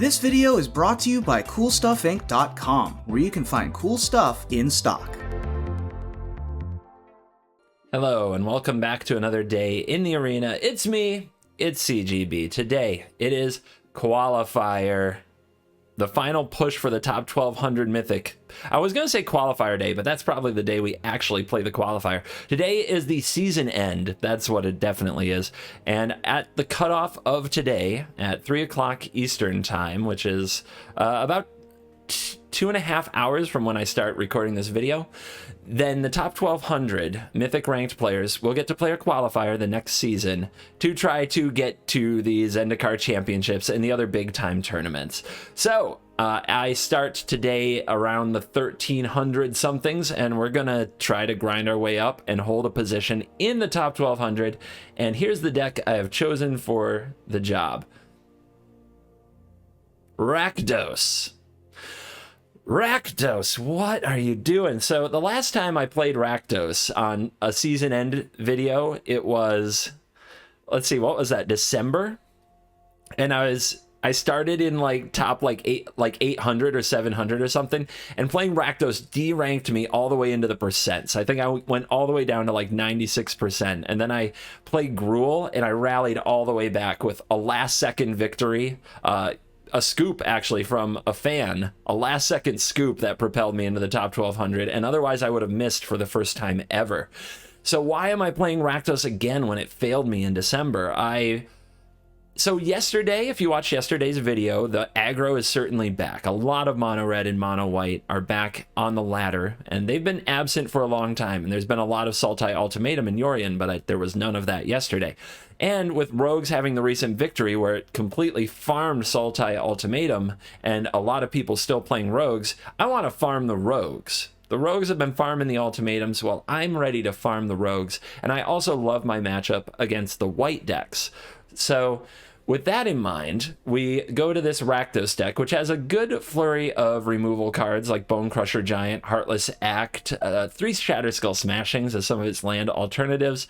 This video is brought to you by CoolStuffInc.com, where you can find cool stuff in stock. Hello, and welcome back to another day in the arena. It's me, it's CGB. Today, it is Qualifier, the final push for the top 1200 Mythic. I was going to say Qualifier Day, but that's probably the day we actually play the Qualifier. Today is the season end. That's what it definitely is. And at the cutoff of today, at 3 o'clock Eastern time, which is about 2.5 hours from when I start recording this video, then the top 1200 Mythic ranked players will get to play a qualifier the next season to try to get to the Zendikar championships and the other big time tournaments. So I start today around the 1300 somethings, and we're gonna try to grind our way up and hold a position in the top 1200. And here's the deck I have chosen for the job. Rakdos. Rakdos, what are you doing? So the last time I played Rakdos on a season end video, it was, let's see, what was that, December? And I started in like top like 800 or 700 or something, and playing Rakdos de-ranked me all the way into the percents. I think I went all the way down to like 96%, and then I played Gruul and I rallied all the way back with a last second victory, a scoop actually from a fan, a last second scoop that propelled me into the top 1200, and otherwise I would have missed for the first time ever. So why am I playing Rakdos again when it failed me in December? So yesterday, if you watched yesterday's video, the aggro is certainly back. A lot of mono red and mono white are back on the ladder, and they've been absent for a long time. And there's been a lot of Sultai Ultimatum in Yorion, but there was none of that yesterday. And with Rogues having the recent victory where it completely farmed Sultai Ultimatum, and a lot of people still playing Rogues, I want to farm the Rogues. The Rogues have been farming the Ultimatums, while I'm ready to farm the Rogues. And I also love my matchup against the white decks. So with that in mind, we go to this Rakdos deck, which has a good flurry of removal cards like Bone Crusher Giant, Heartless Act, 3 Shatterskull Smashings as some of its land alternatives,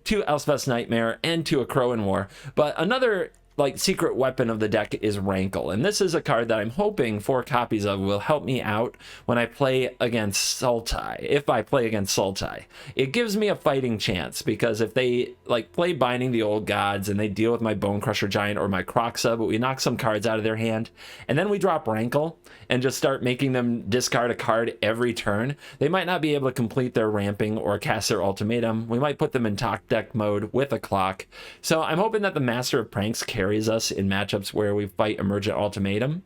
2 Elspeth's Nightmare, and 2 A Crow in War. But another like secret weapon of the deck is Rankle, and this is a card that I'm hoping 4 copies of will help me out when I play against Sultai. If I play against Sultai, it gives me a fighting chance, because if they like play Binding the Old Gods and they deal with my Bone Crusher Giant or my Kroxa, but we knock some cards out of their hand, and then we drop Rankle and just start making them discard a card every turn, they might not be able to complete their ramping or cast their ultimatum. We might put them in top deck mode with a clock. So I'm hoping that the Master of Pranks carries us in matchups where we fight Emergent Ultimatum.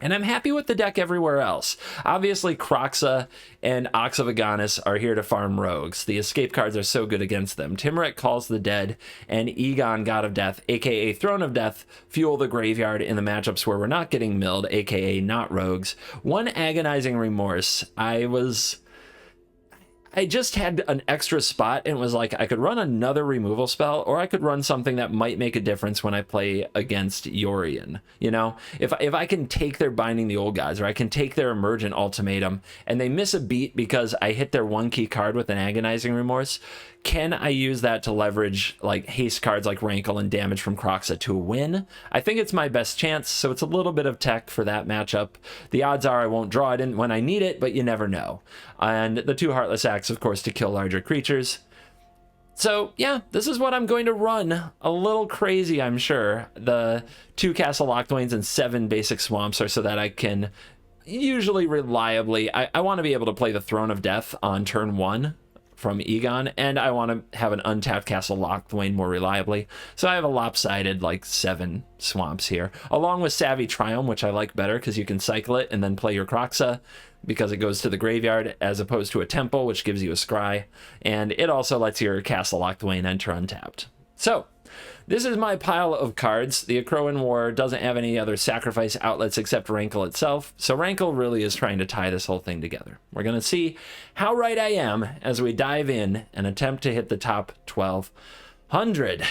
And I'm happy with the deck everywhere else. Obviously, Kroxa and Ox of Agonis are here to farm Rogues. The escape cards are so good against them. Timuret Calls the Dead and Egon, God of Death, aka Throne of Death, fuel the graveyard in the matchups where we're not getting milled, aka not Rogues. One Agonizing Remorse, I just had an extra spot and was like, I could run another removal spell, or I could run something that might make a difference when I play against Yorion. You know, if I can take their Binding the Old Gods, or I can take their Emergent Ultimatum, and they miss a beat because I hit their 1 key card with an Agonizing Remorse, can I use that to leverage like haste cards like Rankle and damage from Kroxa to win? I think it's my best chance, so it's a little bit of tech for that matchup. The odds are I won't draw it in when I need it, but you never know. And the 2 Heartless Acts, of course, to kill larger creatures. So yeah, this is what I'm going to run. A little crazy, I'm sure. The 2 Castle Lockdwains and 7 basic Swamps are so that I can usually reliably, I want to be able to play the Throne of Death on turn 1 from Egon, and I want to have an untapped Castle Lockdwain more reliably. So I have a lopsided like 7 Swamps here, along with Savvy Triumph, which I like better because you can cycle it and then play your Kroxa because it goes to the graveyard, as opposed to a Temple, which gives you a Scry, and it also lets your Castle Lockdwain enter untapped. So this is my pile of cards. The A Crow in War doesn't have any other sacrifice outlets except Rankle itself, so Rankle really is trying to tie this whole thing together. We're going to see how right I am as we dive in and attempt to hit the top 1200.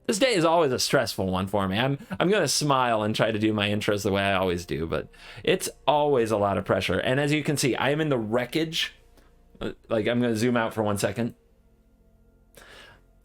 This day is always a stressful one for me. I'm going to smile and try to do my intros the way I always do, but it's always a lot of pressure. And as you can see, I am in the wreckage. Like, I'm going to zoom out for 1 second.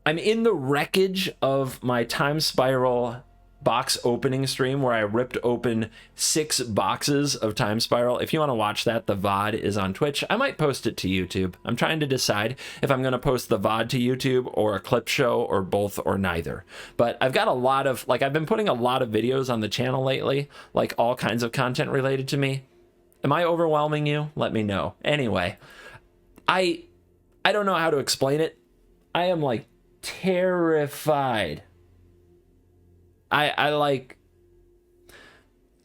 I'm in the wreckage of my Time Spiral box opening stream where I ripped open 6 boxes of Time Spiral. If you want to watch that, the VOD is on Twitch. I might post it to YouTube. I'm trying to decide if I'm going to post the VOD to YouTube or a clip show or both or neither. But I've got a lot of, like, I've been putting a lot of videos on the channel lately, like all kinds of content related to me. Am I overwhelming you? Let me know. Anyway, I don't know how to explain it. I am like terrified. I like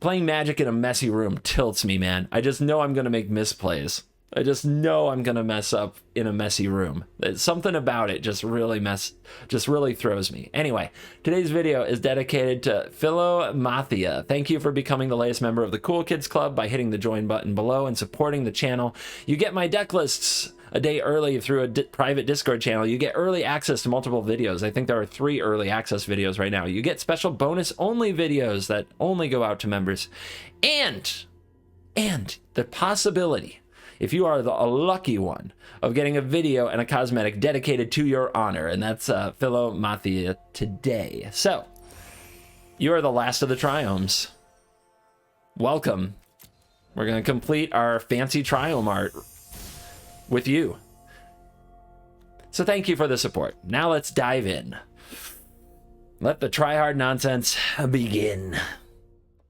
playing Magic in a messy room tilts me, man. I just know I'm going to make misplays. I just know I'm going to mess up in a messy room. It's something about it just really throws me. Anyway, today's video is dedicated to MYTHIC. Thank you for becoming the latest member of the Cool Kids Club by hitting the join button below and supporting the channel. You get my deck lists a day early through a private Discord channel. You get early access to multiple videos. I think there are 3 early access videos right now. You get special bonus only videos that only go out to members. And the possibility, if you are a lucky one, of getting a video and a cosmetic dedicated to your honor. And that's MYTHIC today. So, you are the last of the triomes. Welcome. We're going to complete our fancy triome art with you. So thank you for the support. Now let's dive in. Let the tryhard nonsense begin.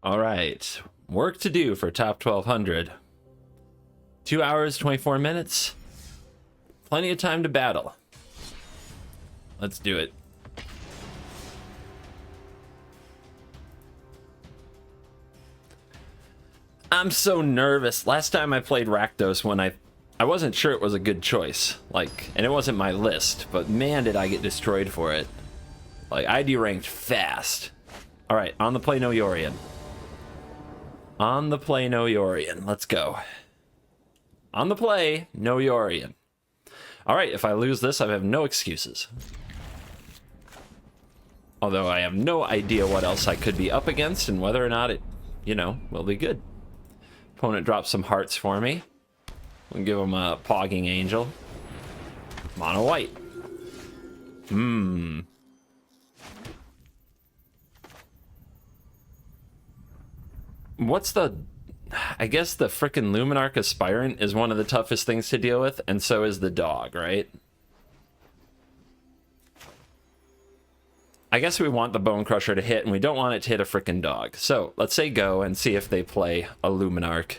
All right. Work to do for top 1200. 2 hours, 24 minutes. Plenty of time to battle. Let's do it. I'm so nervous. Last time I played Rakdos when I wasn't sure it was a good choice, like, and it wasn't my list, but man, did I get destroyed for it. Like, I deranked fast. All right, on the play, no Yorion. On the play, no Yorion. Let's go. On the play, no Yorion. All right, if I lose this, I have no excuses. Although I have no idea what else I could be up against and whether or not it, you know, will be good. Opponent drops some hearts for me. We'll give him a Pogging Angel. Mono white. What's the... I guess the frickin' Luminarch Aspirant is one of the toughest things to deal with, and so is the dog, right? I guess we want the Bone Crusher to hit, and we don't want it to hit a frickin' dog. So, let's say go and see if they play a Luminarch.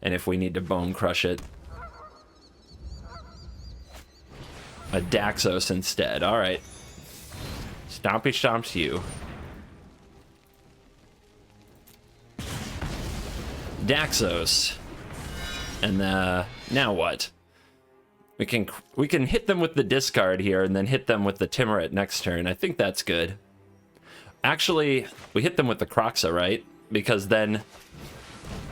And if we need to Bone Crush it. A Daxos instead. Alright. Stompy stomps you. Daxos. And now what? We can hit them with the discard here and then hit them with the Timuret next turn. I think that's good. Actually, we hit them with the Kroxa, right? Because then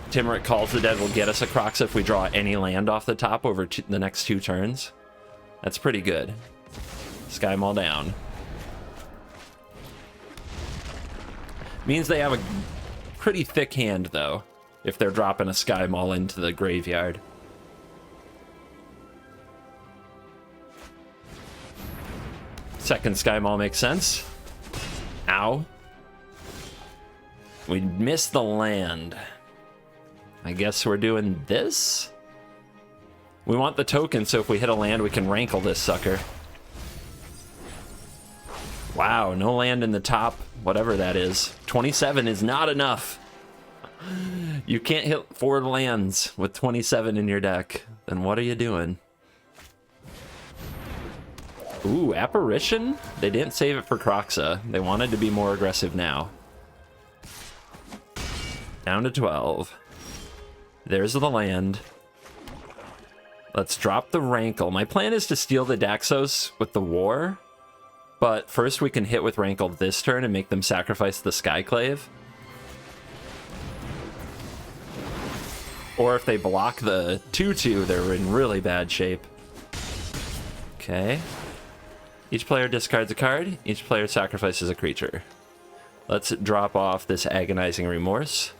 Timuret Calls the Dead will get us a Kroxa if we draw any land off the top over the next 2 turns. That's pretty good. Sky Maul down. Means they have a pretty thick hand, though, if they're dropping a Sky Maul into the graveyard. Second Sky Maul makes sense. Ow. We missed the land. I guess we're doing this? We want the token, so if we hit a land, we can rankle this sucker. Wow, no land in the top, whatever that is. 27 is not enough. You can't hit 4 lands with 27 in your deck. Then what are you doing? Ooh, Apparition? They didn't save it for Kroxa. They wanted to be more aggressive now. Down to 12. There's the land. Let's drop the Rankle. My plan is to steal the Daxos with the War, but first we can hit with Rankle this turn and make them sacrifice the Skyclave. Or if they block the 2/2, they're in really bad shape. Okay. Each player discards a card. Each player sacrifices a creature. Let's drop off this Agonizing Remorse.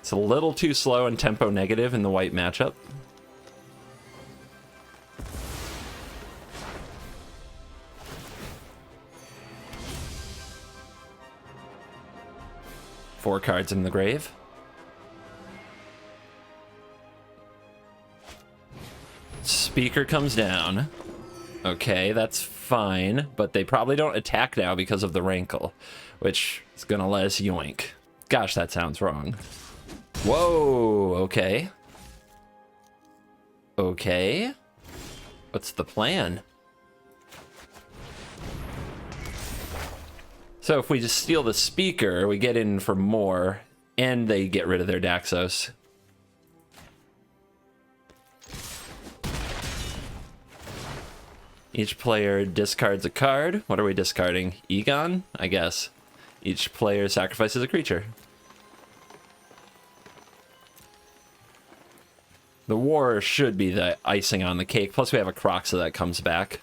It's a little too slow and tempo negative in the white matchup. 4 cards in the grave. Speaker comes down. Okay, that's fine, but they probably don't attack now because of the rankle, which is gonna let us yoink. Gosh, that sounds wrong. Whoa, okay. Okay. What's the plan? So if we just steal the speaker, we get in for more, and they get rid of their Daxos. Each player discards a card. What are we discarding? Egon, I guess. Each player sacrifices a creature. The war should be the icing on the cake. Plus we have a Croxa that comes back.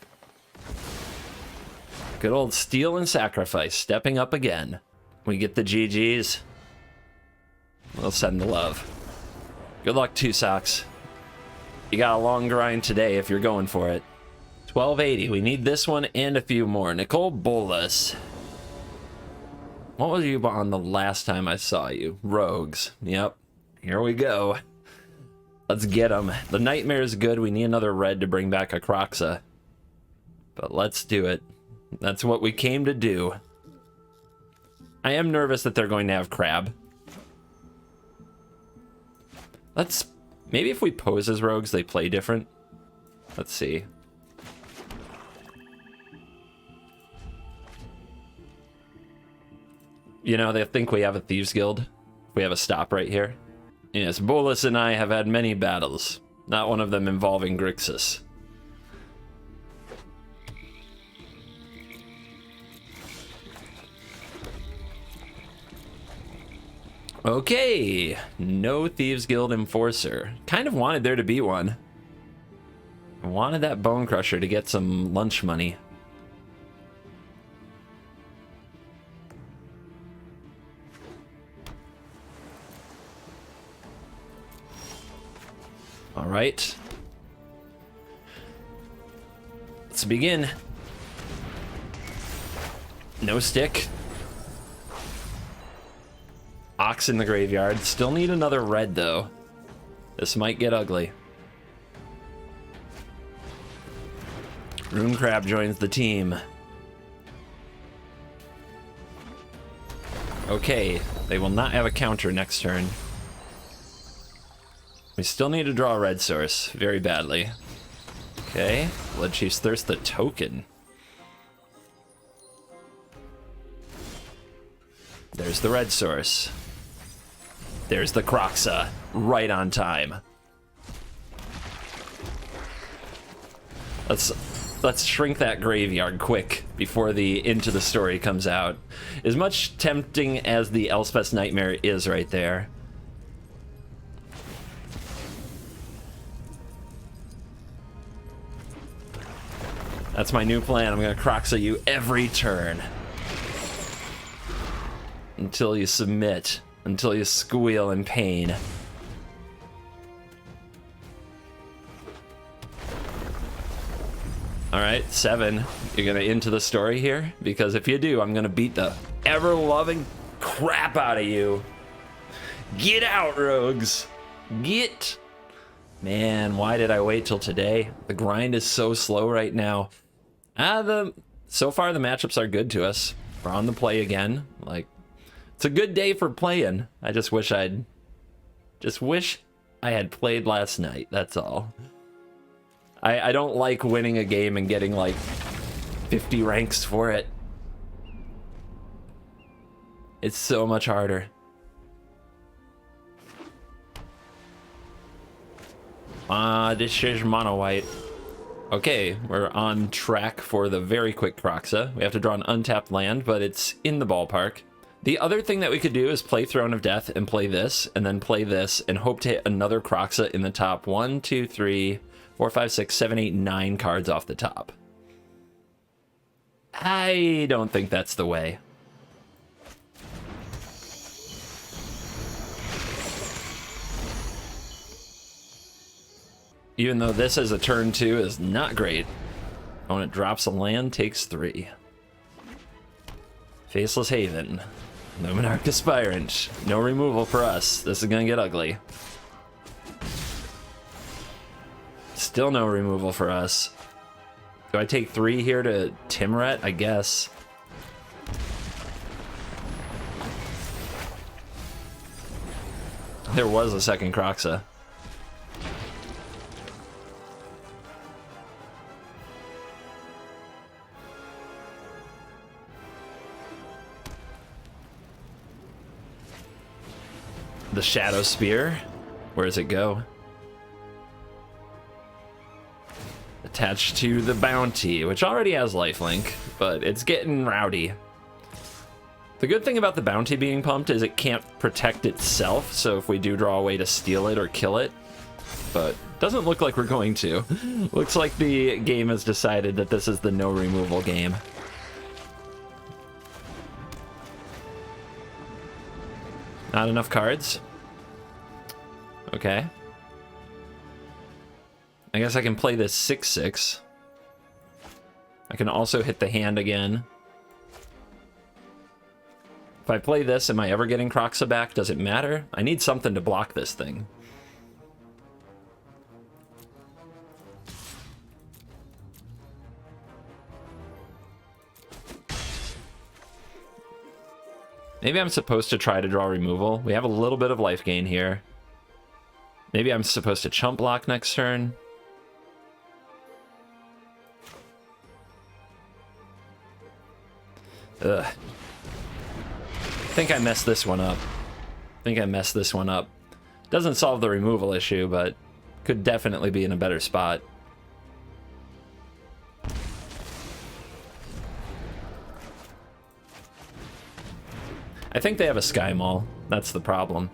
Good old steal and sacrifice, stepping up again. We get the GGs. We'll send the love. Good luck, Two Socks. You got a long grind today if you're going for it. 1280. We need this one and a few more. Nicole Bolas. What was you on the last time I saw you? Rogues. Yep. Here we go. Let's get them. The Nightmare is good. We need another red to bring back a Croxa. But let's do it. That's what we came to do. I am nervous that they're going to have Crab. Let's... Maybe if we pose as rogues, they play different. Let's see. You know, they think we have a Thieves Guild. We have a stop right here. Yes, Bolas and I have had many battles. Not one of them involving Grixis. Okay, no Thieves Guild Enforcer. Kind of wanted there to be one. I wanted that Bone Crusher to get some lunch money. All right. Let's begin. No stick. Ox in the graveyard. Still need another red, though. This might get ugly. Rune Crab joins the team. Okay, they will not have a counter next turn. We still need to draw a red source very badly. Okay, Blood Chief's Thirst, the token. There's the red source. There's the Croxa, right on time. Let's shrink that graveyard quick before the Into the Story comes out. As much tempting as the Elspeth's Nightmare is right there. That's my new plan. I'm gonna Croxa you every turn. Until you submit. Until you squeal in pain. Alright, 7. You're gonna Into the Story here? Because if you do, I'm gonna beat the ever-loving crap out of you. Get out, rogues! Get! Man, why did I wait till today? The grind is so slow right now. So far the matchups are good to us. We're on the play again. Like, it's a good day for playing. I just wish I had played last night, that's all. I don't like winning a game and getting like 50 ranks for it. It's so much harder. This is mono white. Okay, we're on track for the very quick Croxa. We have to draw an untapped land, but it's in the ballpark. The other thing that we could do is play Throne of Death and play this, and then play this, and hope to hit another Croxa in the top 1, 2, 3, 4, 5, 6, 7, 8, 9 cards off the top. I don't think that's the way. Even though this as a turn 2 is not great. Opponent drops a land, takes 3. Faceless Haven. Luminarch Aspirant. No removal for us. This is gonna get ugly. Still no removal for us. Do I take 3 here to Timret? I guess. There was a second Kroxa. The Shadow Spear. Where does it go? Attached to the Bounty, which already has lifelink, but it's getting rowdy. The good thing about the Bounty being pumped is it can't protect itself, so if we do draw a way to steal it or kill it, but doesn't look like we're going to. Looks like the game has decided that this is the no removal game. Not enough cards? Okay. I guess I can play this 6/6. I can also hit the hand again. If I play this, am I ever getting Kroxa back? Does it matter? I need something to block this thing. Maybe I'm supposed to try to draw removal. We have a little bit of life gain here. Maybe I'm supposed to chump block next turn. Ugh. I think I messed this one up. Doesn't solve the removal issue, but could definitely be in a better spot. I think they have a Sky Maul. That's the problem.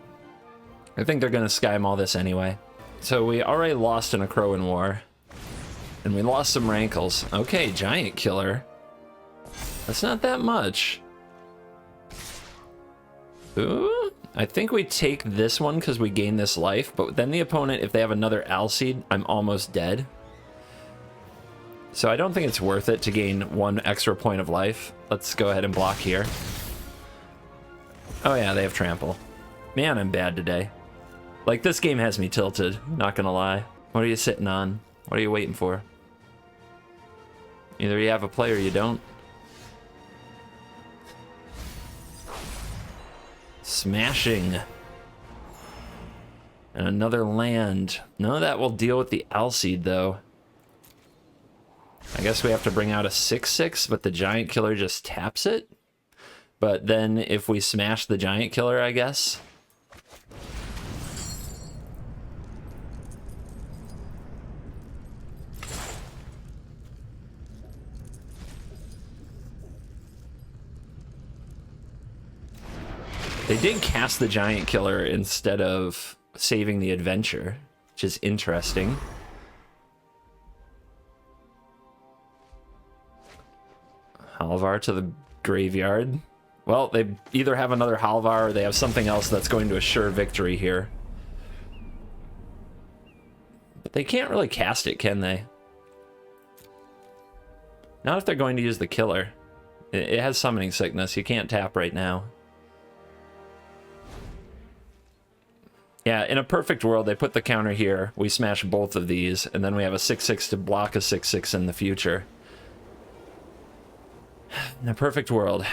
I think they're gonna Sky Maul this anyway. So we already lost in a Crow in War. And we lost some Rankles. Okay, Giant Killer. That's not that much. Ooh, I think we take this one because we gain this life, but then the opponent, if they have another Alseid, I'm almost dead. So I don't think it's worth it to gain 1 extra point of life. Let's go ahead and block here. Oh yeah, they have Trample. Man, I'm bad today. Like, this game has me tilted, not gonna lie. What are you sitting on? What are you waiting for? Either you have a play or you don't. Smashing. And another land. None of that will deal with the Alseid, though. I guess we have to bring out a 6/6, but the Giant Killer just taps it. But then if we smash the Giant Killer, I guess. They did cast the Giant Killer instead of saving the adventure, which is interesting. Halvar to the graveyard. Well, they either have another Halvar or they have something else that's going to assure victory here. But they can't really cast it, can they? Not if they're going to use the killer. It has summoning sickness. You can't tap right now. Yeah, in a perfect world, they put the counter here. We smash both of these, and then we have a 6/6 to block a 6/6 in the future. In a perfect world.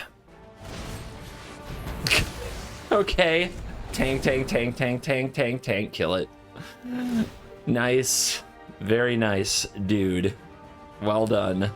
Okay. Tank, tank, tank, tank, tank, tank, tank. Kill it. Nice. Very nice, dude. Well done.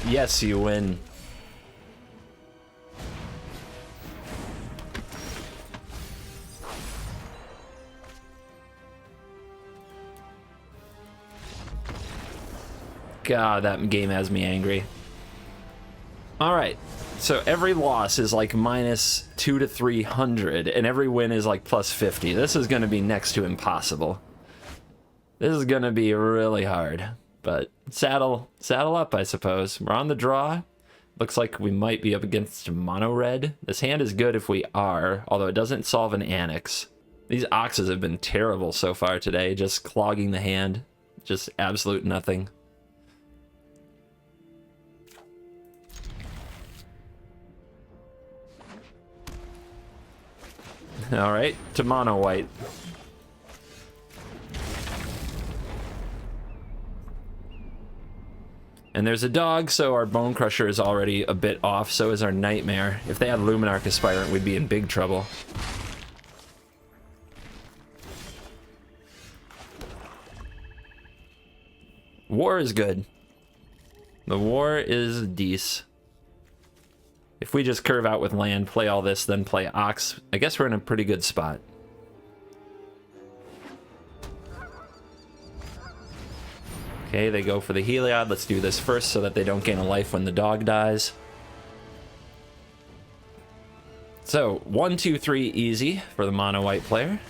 Yes, you win. God, that game has me angry. All right, so every loss is like -200 to 300, and every win is like +50. This is going to be next to impossible. This is gonna be really hard, but saddle up, I suppose. We're on the draw. Looks like we might be up against mono red. This hand is good if we are, although it doesn't solve an annex. These oxes have been terrible so far today, just clogging the hand. Just absolute nothing. All right, to mono white. And there's a dog, so our Bone Crusher is already a bit off, so is our Nightmare. If they had Luminarch Aspirant, we'd be in big trouble. War is good. The war is decent. If we just curve out with land, play all this, then play Ox, I guess we're in a pretty good spot. Okay, they go for the Heliod. Let's do this first so that they don't gain a life when the dog dies. So, 1, 2, 3, easy for the mono white player.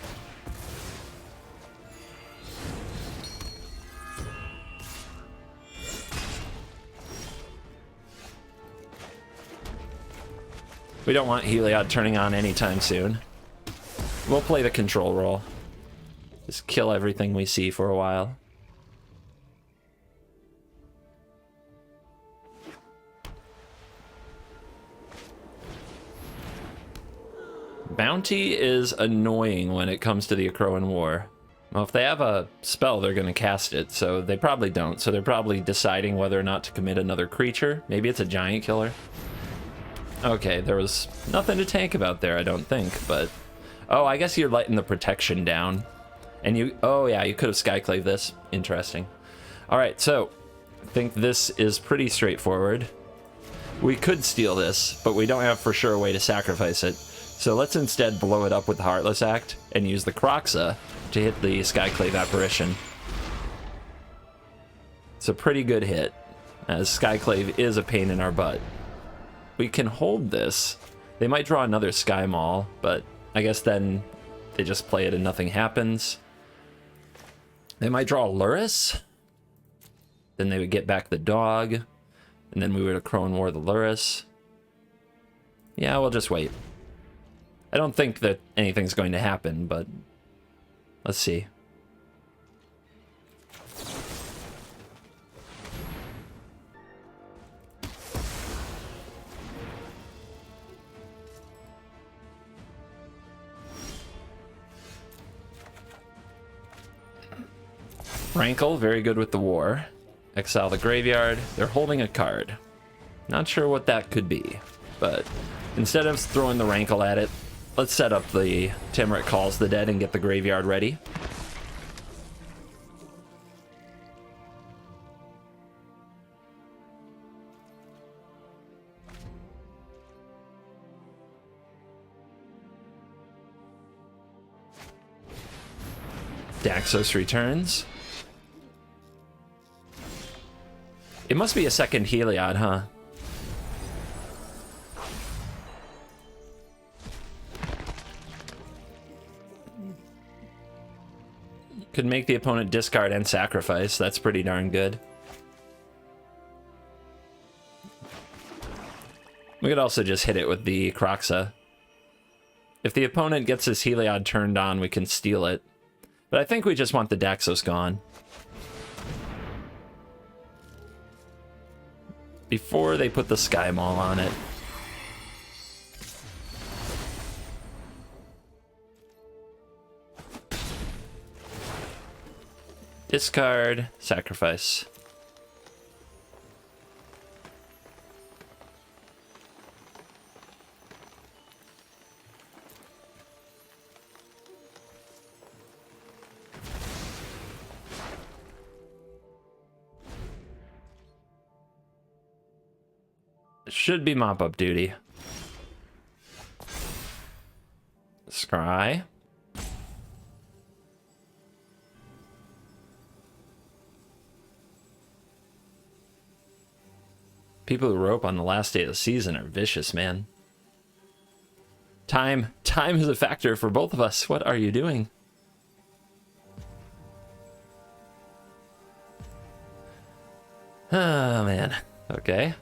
We don't want Heliod turning on anytime soon. We'll play the control role. Just kill everything we see for a while. Bounty is annoying when it comes to the Akroan War. Well, if they have a spell, they're going to cast it, so they probably don't. So they're probably deciding whether or not to commit another creature. Maybe it's a giant killer. Okay, there was nothing to tank about there, I don't think, but... Oh, I guess you're letting the protection down. And you... Oh, yeah, you could have Skyclave this. Interesting. Alright, so... I think this is pretty straightforward. We could steal this, but we don't have for sure a way to sacrifice it. So let's instead blow it up with the Heartless Act and use the Kroxa to hit the Skyclave Apparition. It's a pretty good hit, as Skyclave is a pain in our butt. We can hold this. They might draw another Sky Maul, but I guess then they just play it and nothing happens. They might draw Lurrus. Then they would get back the dog. And then we would Akroan War the Lurrus. Yeah, we'll just wait. I don't think that anything's going to happen, but let's see. Rankle, very good with the war. Exile the graveyard. They're holding a card. Not sure what that could be, but instead of throwing the Rankle at it, let's set up the Timurit Calls the Dead and get the graveyard ready. Daxos returns. It must be a second Heliod, huh? Could make the opponent discard and sacrifice. That's pretty darn good. We could also just hit it with the Kroxa. If the opponent gets his Heliod turned on, we can steal it. But I think we just want the Daxos gone. Before they put the Sky Maul on it. Discard, sacrifice. It should be mop-up duty. Scry. People who rope on the last day of the season are vicious, man. Time is a factor for both of us. What are you doing? Oh, man. Okay.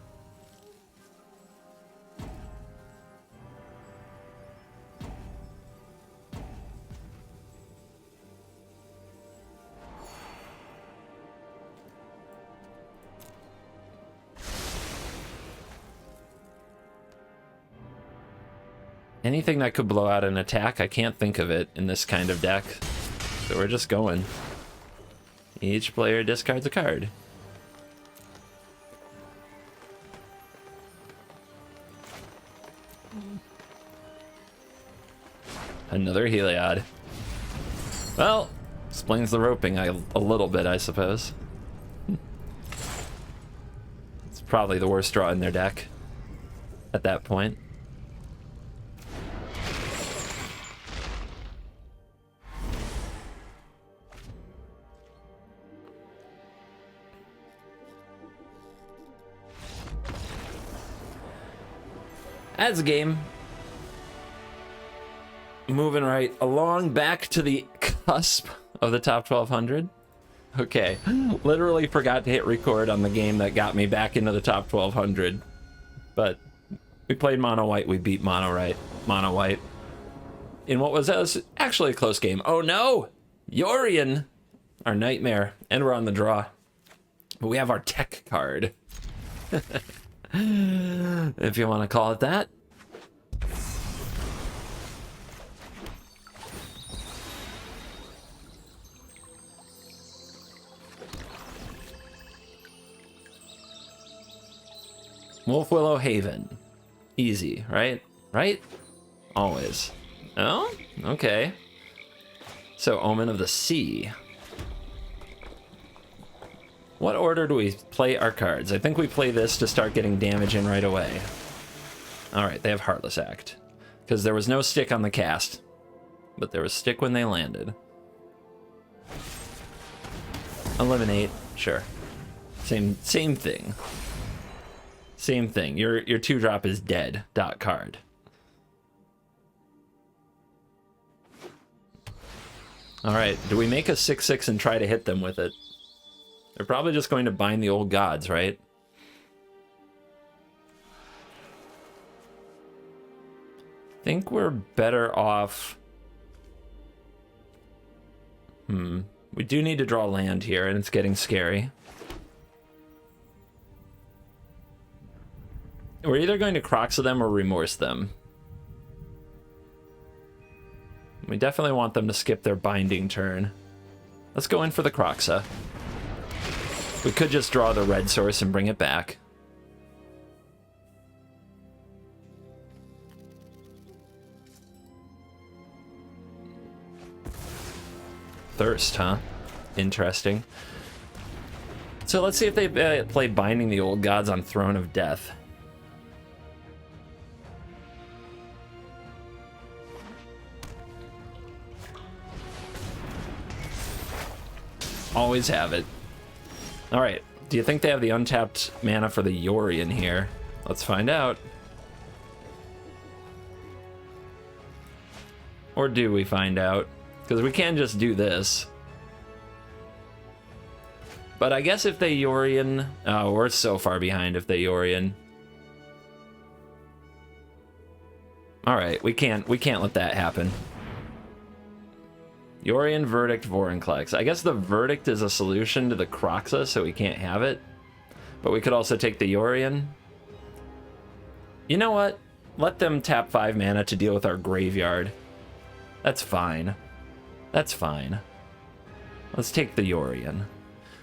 Anything that could blow out an attack, I can't think of it in this kind of deck. So we're just going. Each player discards a card. Another Heliod. Well, explains the roping a little bit, I suppose. It's probably the worst draw in their deck at that point. As a game, moving right along back to the cusp of the top 1200. Okay, literally forgot to hit record on the game that got me back into the top 1200. But we played mono white, we beat mono white in what was actually a close game. Oh no, Yorion, our nightmare, and we're on the draw. But we have our tech card. If you want to call it that. Wolf Willow Haven. Easy, right? Right? Always. Oh? Okay. So, Omen of the Sea. What order do we play our cards? I think we play this to start getting damage in right away. Alright, they have Heartless Act. Because there was no stick on the cast. But there was stick when they landed. Eliminate, sure. Same thing. Same thing. Your 2-drop is dead. Dot card. Alright, do we make a 6/6 and try to hit them with it? They're probably just going to bind the old gods, right? I think we're better off... We do need to draw land here, and it's getting scary. We're either going to Croxa them or Remorse them. We definitely want them to skip their binding turn. Let's go in for the Croxa. We could just draw the red source and bring it back. Thirst, huh? Interesting. So let's see if they play Binding the Old Gods on Throne of Death. Always have it. Alright, do you think they have the untapped mana for the Yorion here? Let's find out. Or do we find out? Because we can just do this. But I guess if they Yorion... Oh, we're so far behind if they Yorion. Alright, we can't let that happen. Yorion, Verdict, Vorinclex. I guess the Verdict is a solution to the Croxa, so we can't have it. But we could also take the Yorion. You know what? Let them tap 5 mana to deal with our graveyard. That's fine. That's fine. Let's take the Yorion.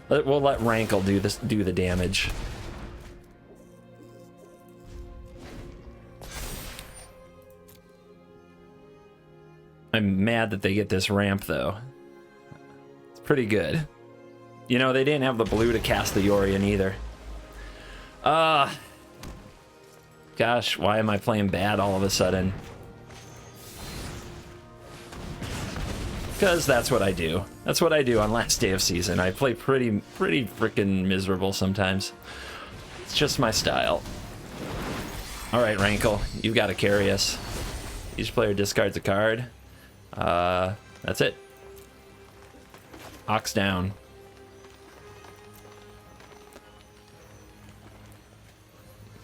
We'll let Rankle do the damage. I'm mad that they get this ramp, though. It's pretty good. You know, they didn't have the blue to cast the Yorion either. Gosh, why am I playing bad all of a sudden? Because that's what I do. That's what I do on last day of season. I play pretty freaking miserable sometimes. It's just my style. Alright, Rankle, you've got to carry us. Each player discards a card. That's it. Ox down.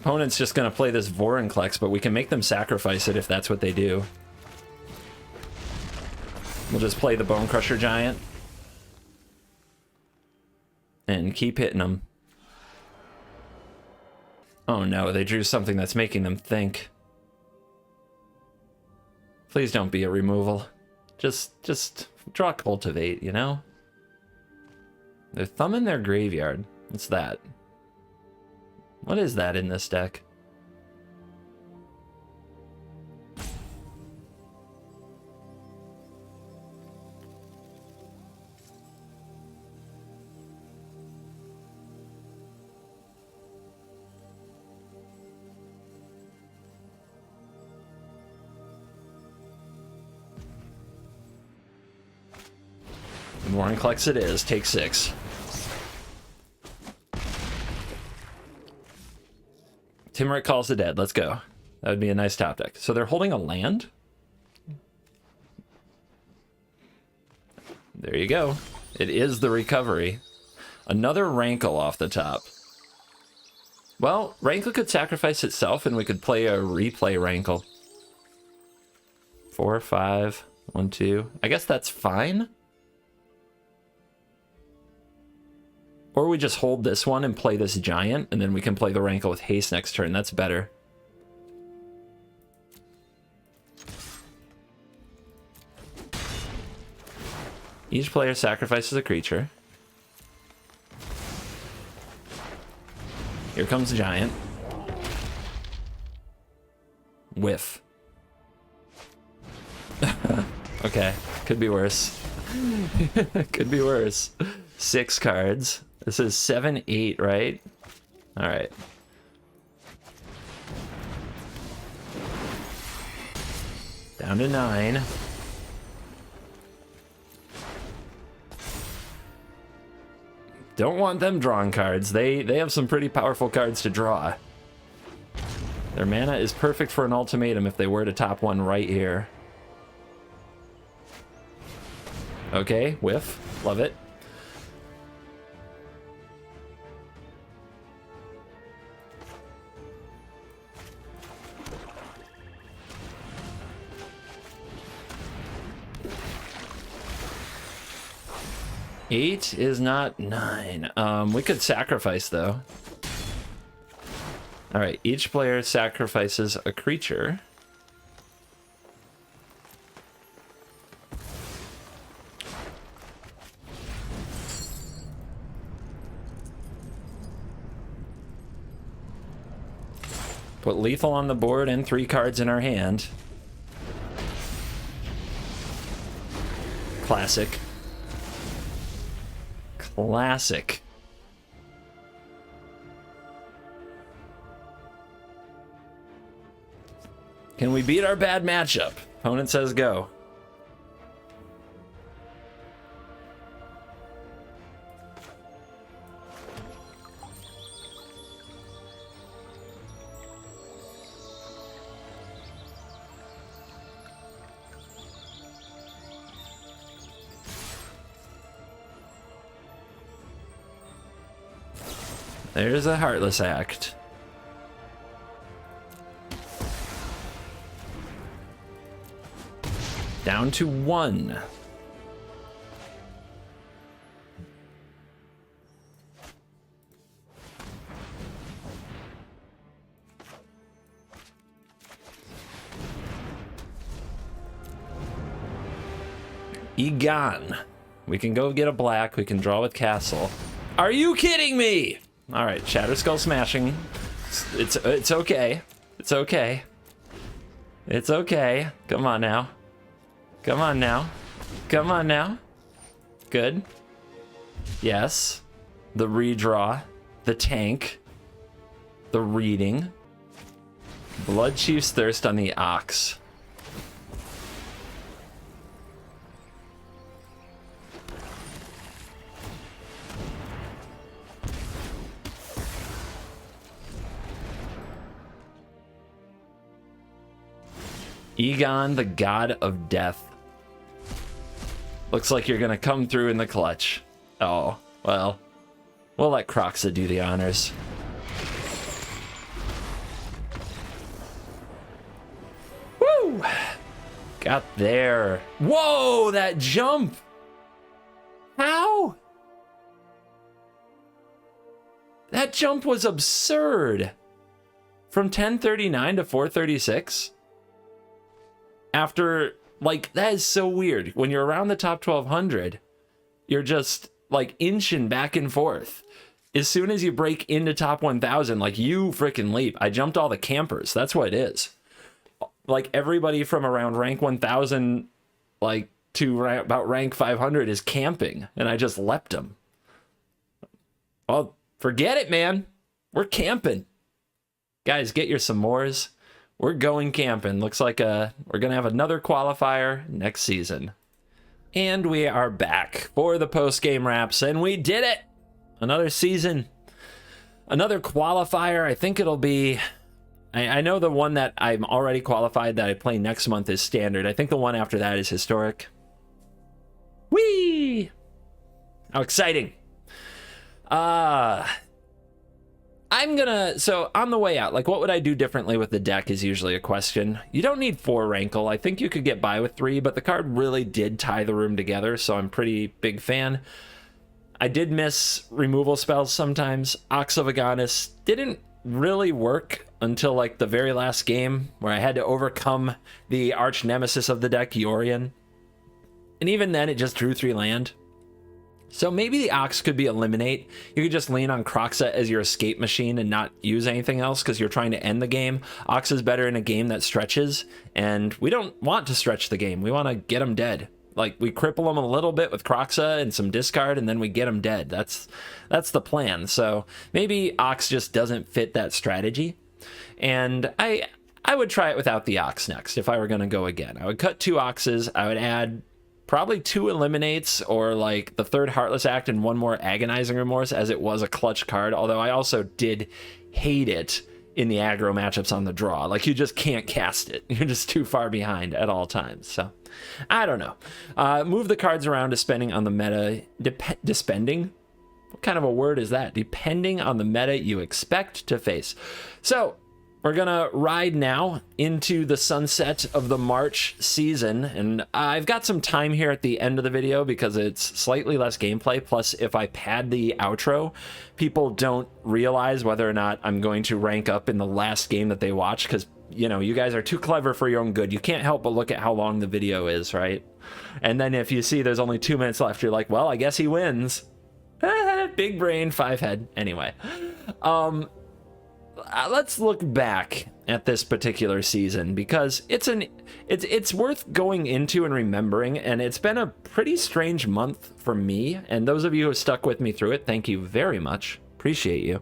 Opponent's just gonna play this Vorinclex, but we can make them sacrifice it if that's what they do. We'll just play the Bone Crusher Giant. And keep hitting them. Oh no, they drew something that's making them think. Please don't be a removal. Just draw Cultivate, you know? They're thumbing their graveyard. What's that? What is that in this deck? Vorinclex it is. Take 6. Timuric Calls the Dead. Let's go. That would be a nice top deck. So they're holding a land? There you go. It is the recovery. Another Rankle off the top. Well, Rankle could sacrifice itself and we could play a replay Rankle. 4, 5, 1, 2. I guess that's fine. Or we just hold this one and play this giant, and then we can play the Rankle with haste next turn. That's better. Each player sacrifices a creature. Here comes the giant. Whiff. Okay, could be worse. Could be worse. 6 cards. This is 7, 8, right? All right. Down to 9. Don't want them drawing cards. They have some pretty powerful cards to draw. Their mana is perfect for an ultimatum if they were to top one right here. Okay, whiff. Love it. Eight is not 9. We could sacrifice, though. Alright, each player sacrifices a creature. Put lethal on the board and 3 cards in our hand. Classic. Classic. Can we beat our bad matchup? Opponent says go. There's a Heartless Act. Down to 1. Egon. We can go get a black. We can draw with Castle. Are you kidding me? All right, Shatterskull Smashing. It's okay. It's okay. It's okay. Come on now. Come on now. Come on now. Good. Yes. The redraw. The tank. The reading. Bloodchief's Thirst on the Ox. Egon, the God of Death. Looks like you're gonna come through in the clutch. Oh, well. We'll let Croxa do the honors. Got there. Whoa, that jump. How? That jump was absurd. From 1039 to 436. After, like, that is so weird. When you're around the top 1200, you're just, like, inching back and forth. As soon as you break into top 1000, like, you freaking leap. I jumped all the campers. That's what it is. Like, everybody from around rank 1000, like, to about rank 500 is camping, and I just leapt them. Oh, forget it, man. We're camping. Guys, get your s'mores. We're going camping. Looks like we're going to have another qualifier next season. And we are back for the post-game wraps, and we did it! Another season. Another qualifier. I think it'll be... I know the one that I'm already qualified that I play next month is standard. I think the one after that is historic. Whee! How exciting. So on the way out, like, what would I do differently with the deck is usually a question. You don't need 4 Rankle. I think you could get by with 3, but the card really did tie the room together, so I'm pretty big fan. I did miss removal spells sometimes. Ox of Agonis didn't really work until, like, the very last game, where I had to overcome the arch nemesis of the deck, Yorion. And even then, it just drew 3 land. So maybe the Ox could be Eliminate. You could just lean on Kroxa as your escape machine and not use anything else because you're trying to end the game. Ox is better in a game that stretches, and we don't want to stretch the game. We want to get them dead. Like, we cripple them a little bit with Kroxa and some discard, and then we get them dead. That's the plan. So maybe Ox just doesn't fit that strategy. And I would try it without the Ox next if I were going to go again. I would cut 2 Oxes. I would add probably 2 Eliminates, or like the 3rd Heartless Act and 1 more Agonizing Remorse, as it was a clutch card. Although I also did hate it in the aggro matchups on the draw. Like, you just can't cast it. You're just too far behind at all times. So I don't know. Move the cards around depending on the meta. Depending? What kind of a word is that? Depending on the meta you expect to face. So we're going to ride now into the sunset of the March season. And I've got some time here at the end of the video because it's slightly less gameplay. Plus, if I pad the outro, people don't realize whether or not I'm going to rank up in the last game that they watch, because, you know, you guys are too clever for your own good. You can't help but look at how long the video is, right? And then if you see there's only 2 minutes left, you're like, well, I guess he wins. Big brain, 5 head. Anyway, let's look back at this particular season, because it's worth going into and remembering, and it's been a pretty strange month for me, and those of you who stuck with me through it, thank you very much. Appreciate you.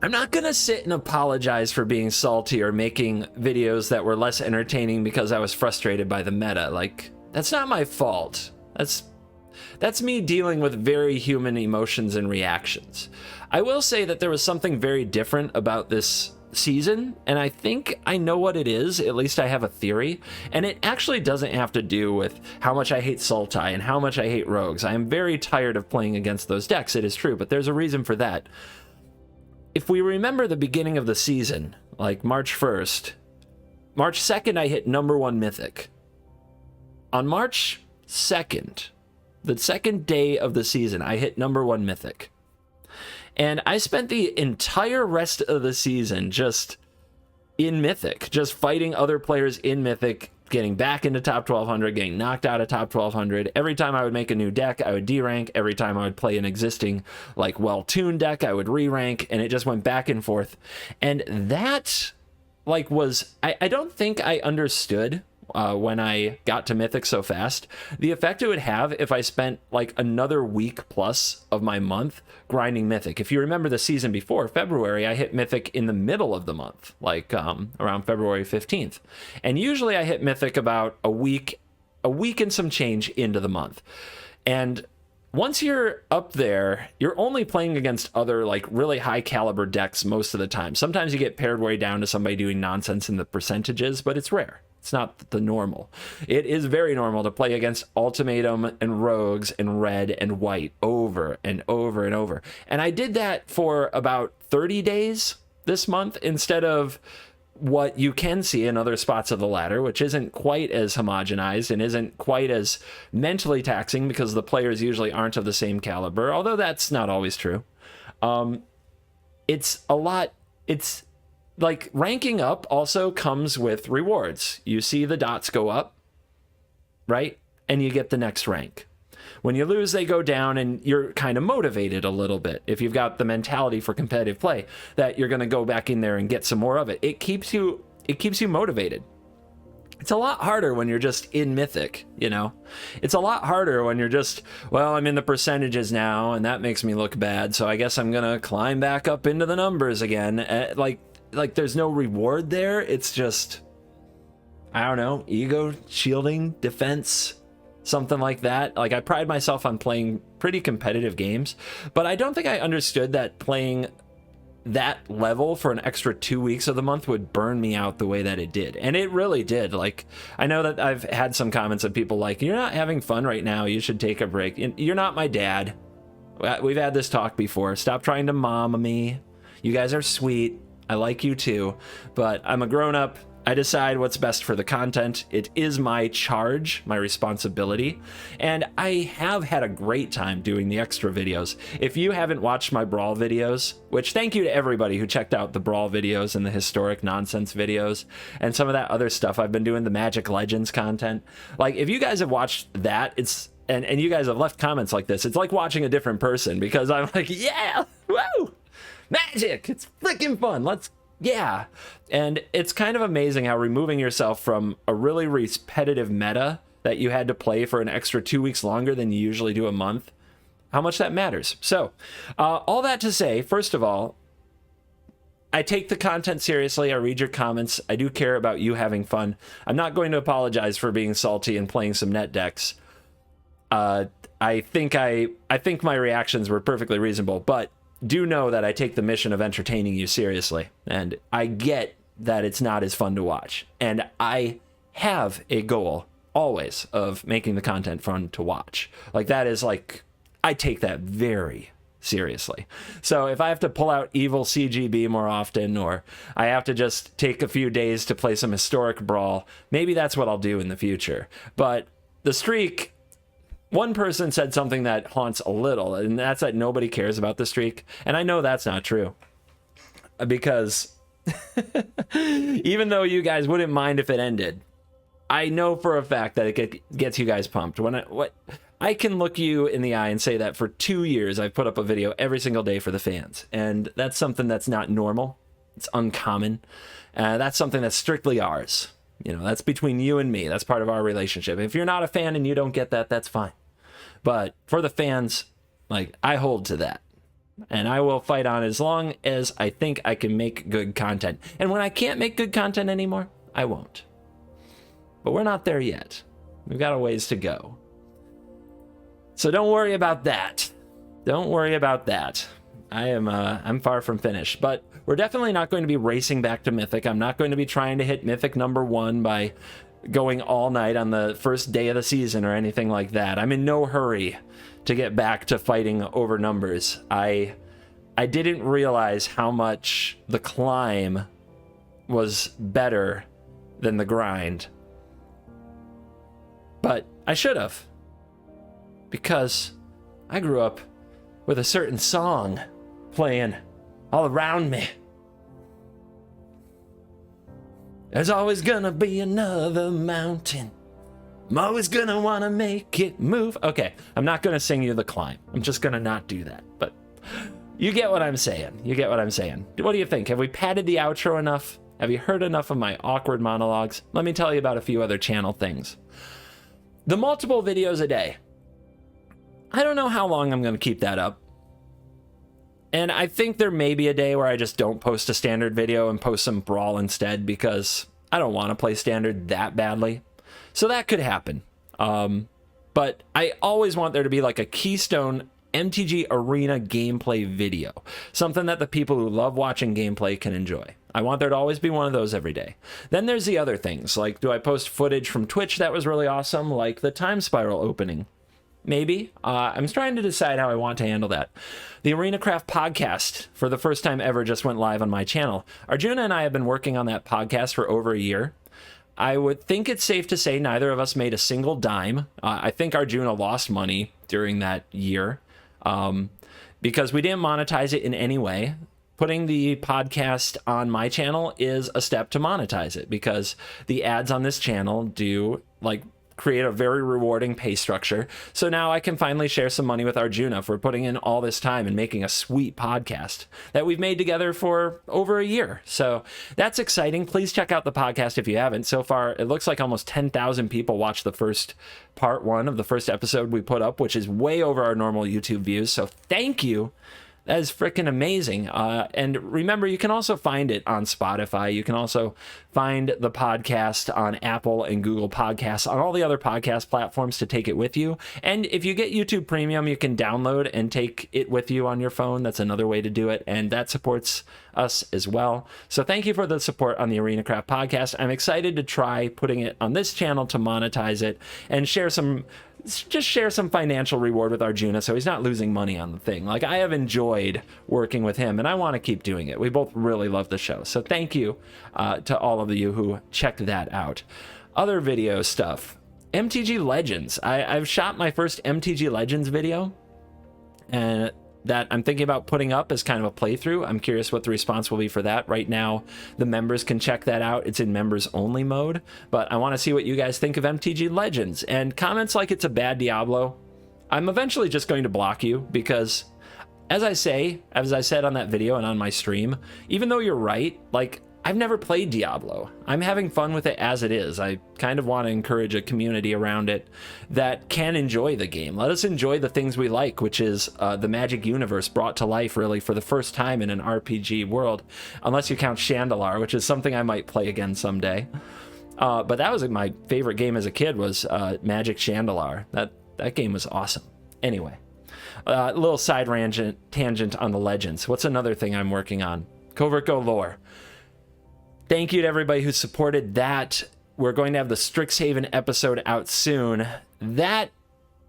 I'm not gonna sit and apologize for being salty or making videos that were less entertaining because I was frustrated by the meta. Like, that's not my fault. That's me dealing with very human emotions and reactions. I will say that there was something very different about this season, and I think I know what it is. At least I have a theory, and it actually doesn't have to do with how much I hate Sultai and how much I hate Rogues. I am very tired of playing against those decks, it is true, but there's a reason for that. If we remember the beginning of the season, like March 1st, March 2nd, I hit #1 Mythic. On March 2nd, the second day of the season, I hit #1 Mythic. And I spent the entire rest of the season just in Mythic, just fighting other players in Mythic, getting back into top 1200, getting knocked out of top 1200. Every time I would make a new deck, I would D-rank. Every time I would play an existing, like, well-tuned deck, I would re-rank, and it just went back and forth. And that, like, was... I don't think I understood when I got to Mythic so fast, the effect it would have if I spent like another week plus of my month grinding Mythic. If you remember the season before, February, I hit Mythic in the middle of the month, like around February 15th. And usually I hit Mythic about a week and some change into the month. And once you're up there, you're only playing against other like really high caliber decks most of the time. Sometimes you get paired way down to somebody doing nonsense in the percentages, but it's rare. It's not the normal. It is very normal to play against Ultimatum and Rogues and Red and White over and over and over. And I did that for about 30 days this month instead of what you can see in other spots of the ladder, which isn't quite as homogenized and isn't quite as mentally taxing because the players usually aren't of the same caliber, although that's not always true. It's like ranking up also comes with rewards. You see the dots go up, right? And you get the next rank. When you lose, they go down, and you're kind of motivated a little bit. If you've got the mentality for competitive play, that you're going to go back in there and get some more of it. It keeps you motivated. It's a lot harder when you're just in Mythic, you know? It's a lot harder when you're just, well, I'm in the percentages now, and that makes me look bad, so I guess I'm going to climb back up into the numbers again. Like there's no reward there. It's just, I don't know, ego, shielding, defense, something like that. Like, I pride myself on playing pretty competitive games, but I don't think I understood that playing that level for an extra 2 weeks of the month would burn me out the way that it did. And it really did. Like, I know that I've had some comments of people like, you're not having fun right now, you should take a break. You're not my dad. We've had this talk before. Stop trying to mom me. You guys are sweet. I like you too, but I'm a grown-up. I decide what's best for the content. It is my charge, my responsibility, and I have had a great time doing the extra videos. If you haven't watched my Brawl videos, which thank you to everybody who checked out the Brawl videos and the historic nonsense videos and some of that other stuff I've been doing, the Magic Legends content. Like, if you guys have watched that, it's and you guys have left comments like this, it's like watching a different person, because I'm like, yeah, woo, Magic, it's freaking fun, yeah. And it's kind of amazing how removing yourself from a really repetitive meta that you had to play for an extra 2 weeks longer than you usually do a month, how much that matters. So all that to say, first of all, I take the content seriously. I read your comments. I do care about you having fun. I'm not going to apologize for being salty and playing some net decks. I think my reactions were perfectly reasonable, but do know that I take the mission of entertaining you seriously, and I get that it's not as fun to watch, and I have a goal always of making the content fun to watch. Like, that is, like, I take that very seriously. So if I have to pull out evil CGB more often, or I have to just take a few days to play some historic Brawl, maybe that's what I'll do in the future. But the streak, one person said something that haunts a little, and that's that nobody cares about the streak. And I know that's not true, because even though you guys wouldn't mind if it ended, I know for a fact that it gets you guys pumped. I can look you in the eye and say that for 2 years I've put up a video every single day for the fans, and that's something that's not normal. It's uncommon. That's something that's strictly ours. You know, that's between you and me. That's part of our relationship. If you're not a fan and you don't get that, that's fine. But for the fans, like, I hold to that. And I will fight on as long as I think I can make good content. And when I can't make good content anymore, I won't. But we're not there yet. We've got a ways to go. So don't worry about that. Don't worry about that. I'm far from finished. But we're definitely not going to be racing back to Mythic. I'm not going to be trying to hit Mythic #1 by going all night on the first day of the season or anything like that. I'm in no hurry to get back to fighting over numbers. I didn't realize how much the climb was better than the grind. But I should have, because I grew up with a certain song playing all around me. There's always gonna be another mountain. I'm always gonna wanna make it move. Okay, I'm not gonna sing you the climb. I'm just gonna not do that. But you get what I'm saying. You get what I'm saying. What do you think? Have we padded the outro enough? Have you heard enough of my awkward monologues? Let me tell you about a few other channel things. The multiple videos a day. I don't know how long I'm gonna keep that up. And I think there may be a day where I just don't post a standard video and post some Brawl instead, because I don't want to play standard that badly. So that could happen. But I always want there to be like a Keystone MTG Arena gameplay video. Something that the people who love watching gameplay can enjoy. I want there to always be one of those every day. Then there's the other things, like, do I post footage from Twitch that was really awesome, like the Time Spiral opening? maybe. I'm trying to decide how I want to handle that. The ArenaCraft podcast, for the first time ever, just went live on my channel. Arjuna and I have been working on that podcast for over a year. I would think it's safe to say neither of us made a single dime. I think Arjuna lost money during that year because we didn't monetize it in any way. Putting the podcast on my channel is a step to monetize it because the ads on this channel do create a very rewarding pay structure. So now I can finally share some money with Arjuna for putting in all this time and making a sweet podcast that we've made together for over a year. So that's exciting. Please check out the podcast if you haven't. So far, it looks like almost 10,000 people watched the first part 1 of the first episode we put up, which is way over our normal YouTube views. So thank you. That is freaking amazing. And remember, you can also find it on Spotify. You can also find the podcast on Apple and Google Podcasts, on all the other podcast platforms to take it with you. And if you get YouTube Premium, you can download and take it with you on your phone. That's another way to do it. And that supports us as well. So thank you for the support on the ArenaCraft podcast. I'm excited to try putting it on this channel to monetize it and share some financial reward with Arjuna so he's not losing money on the thing. I have enjoyed working with him and I want to keep doing it. We both really love the show. So thank you to all of you who checked that out. Other video stuff. MTG Legends. I've shot my first MTG Legends video and that I'm thinking about putting up as kind of a playthrough. I'm curious what the response will be for that. Right now, the members can check that out. It's in members only mode, but I want to see what you guys think of MTG Legends. And comments like it's a bad Diablo, I'm eventually just going to block you because as I said on that video and on my stream, even though you're right, I've never played Diablo. I'm having fun with it as it is. I kind of want to encourage a community around it that can enjoy the game. Let us enjoy the things we like, which is the Magic universe brought to life really for the first time in an RPG world, unless you count Chandalar, which is something I might play again someday. But that was my favorite game as a kid was Magic Chandalar. That game was awesome. Anyway, a little side tangent on the Legends. What's another thing I'm working on? CovertGo lore. Thank you to everybody who supported that. We're going to have the Strixhaven episode out soon. That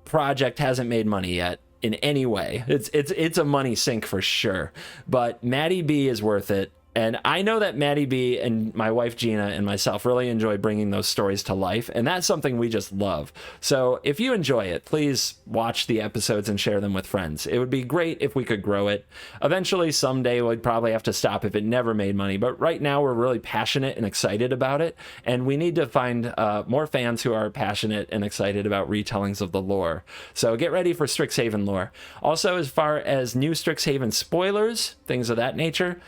project hasn't made money yet in any way. It's a money sink for sure. But Maddie B is worth it. And I know that Maddie B and my wife Gina and myself really enjoy bringing those stories to life. And that's something we just love. So if you enjoy it, please watch the episodes and share them with friends. It would be great if we could grow it. Eventually, someday, we'd probably have to stop if it never made money. But right now, we're really passionate and excited about it. And we need to find more fans who are passionate and excited about retellings of the lore. So get ready for Strixhaven lore. Also, as far as new Strixhaven spoilers, things of that nature,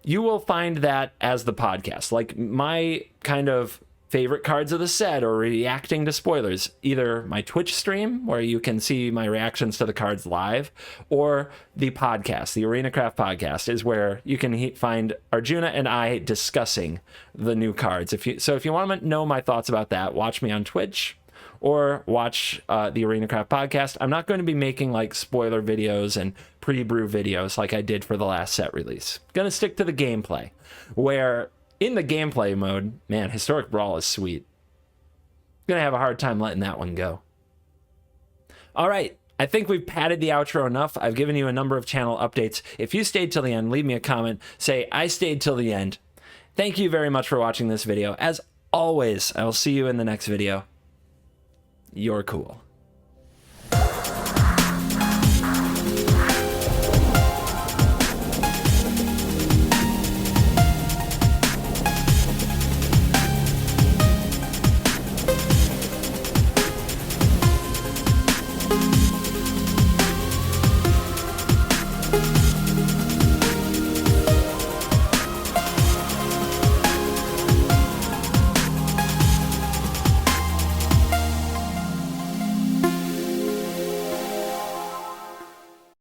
you will find that as the podcast. Like my kind of favorite cards of the set or reacting to spoilers, either my Twitch stream where you can see my reactions to the cards live, or the podcast, the ArenaCraft podcast is where you can find Arjuna and I discussing the new cards. If you want to know my thoughts about that, watch me on Twitch or watch the ArenaCraft podcast. I'm not going to be making like spoiler videos and pre-brew videos like I did for the last set release. Gonna stick to the gameplay, where in the gameplay mode, man, Historic Brawl is sweet. Gonna have a hard time letting that one go. All right, I think we've padded the outro enough. I've given you a number of channel updates. If you stayed till the end, leave me a comment. Say, I stayed till the end. Thank you very much for watching this video. As always, I will see you in the next video. You're cool.